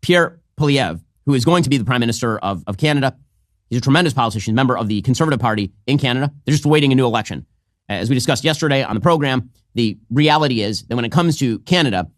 Pierre Poilevre, who is going to be the Prime Minister of Canada. He's a tremendous politician, member of the Conservative Party in Canada. They're just awaiting a new election. As we discussed yesterday on the program, the reality is that when it comes to Canada,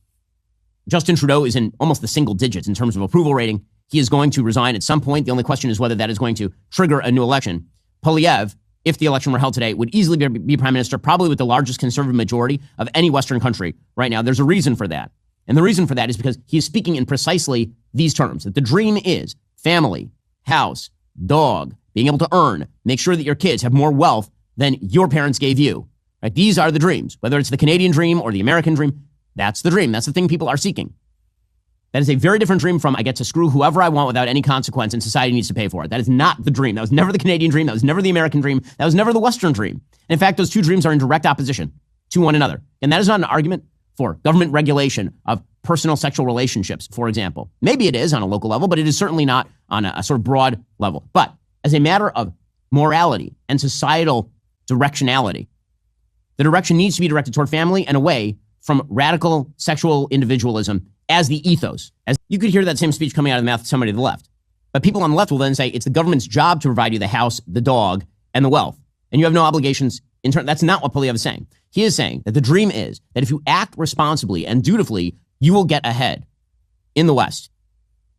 Justin Trudeau is in almost the single digits in terms of approval rating. He is going to resign at some point. The only question is whether that is going to trigger a new election. Poilevre, if the election were held today, would easily be Prime Minister, probably with the largest Conservative majority of any Western country right now. There's a reason for that. And the reason for that is because he is speaking in precisely these terms, that the dream is family, house, dog, being able to earn, make sure that your kids have more wealth than your parents gave you. Right? These are the dreams. Whether it's the Canadian dream or the American dream, that's the dream. That's the thing people are seeking. That is a very different dream from I get to screw whoever I want without any consequence and society needs to pay for it. That is not the dream. That was never the Canadian dream. That was never the American dream. That was never the Western dream. And in fact, those two dreams are in direct opposition to one another. And that is not an argument for government regulation of personal sexual relationships, for example. Maybe it is on a local level, but it is certainly not on a sort of broad level. But as a matter of morality and societal directionality, the direction needs to be directed toward family and away from radical sexual individualism as the ethos. As you could hear that same speech coming out of the mouth of somebody to the left. But people on the left will then say it's the government's job to provide you the house, the dog, and the wealth. And you have no obligations in turn. That's not what Poilevre is saying. He is saying that the dream is that if you act responsibly and dutifully, you will get ahead in the West.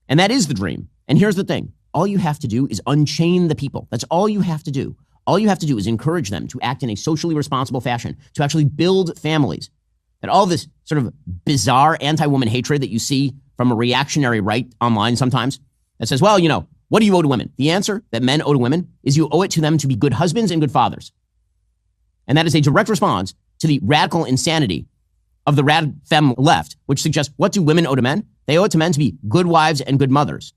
And that is the dream. And here's the thing. All you have to do is unchain the people. That's all you have to do. All you have to do is encourage them to act in a socially responsible fashion, to actually build families. That all this sort of bizarre anti-woman hatred that you see from a reactionary right online sometimes that says, well, what do you owe to women? The answer that men owe to women is you owe it to them to be good husbands and good fathers. And that is a direct response to the radical insanity of the rad femme left, which suggests what do women owe to men? They owe it to men to be good wives and good mothers.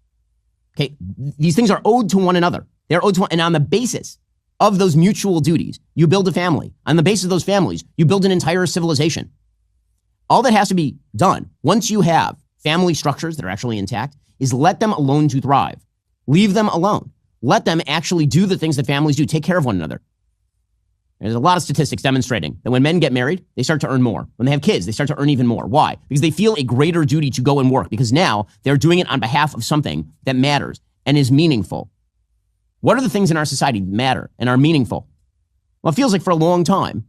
Okay, these things are owed to one another. They're owed to one, and on the basis of those mutual duties, you build a family. On the basis of those families, you build an entire civilization. All that has to be done, once you have family structures that are actually intact, is let them alone to thrive. Leave them alone. Let them actually do the things that families do, take care of one another. There's a lot of statistics demonstrating that when men get married, they start to earn more. When they have kids, they start to earn even more. Why? Because they feel a greater duty to go and work, because now they're doing it on behalf of something that matters and is meaningful. What are the things in our society that matter and are meaningful? Well, it feels like for a long time,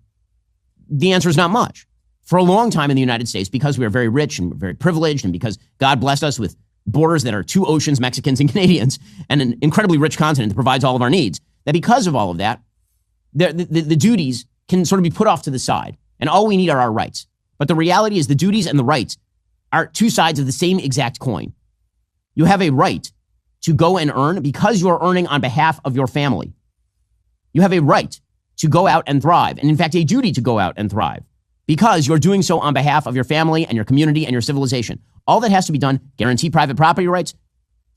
the answer is not much. For a long time in the United States, because we are very rich and very privileged, and because God blessed us with borders that are two oceans, Mexicans and Canadians, and an incredibly rich continent that provides all of our needs, that because of all of that, the duties can sort of be put off to the side, and all we need are our rights. But the reality is the duties and the rights are two sides of the same exact coin. You have a right to go and earn because you are earning on behalf of your family. You have a right to go out and thrive, and in fact, a duty to go out and thrive, because you're doing so on behalf of your family and your community and your civilization. All that has to be done, guarantee private property rights,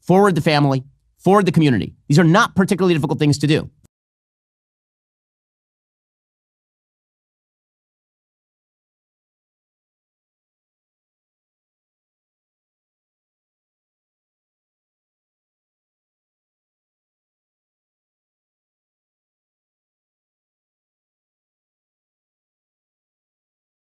forward the family, forward the community. These are not particularly difficult things to do.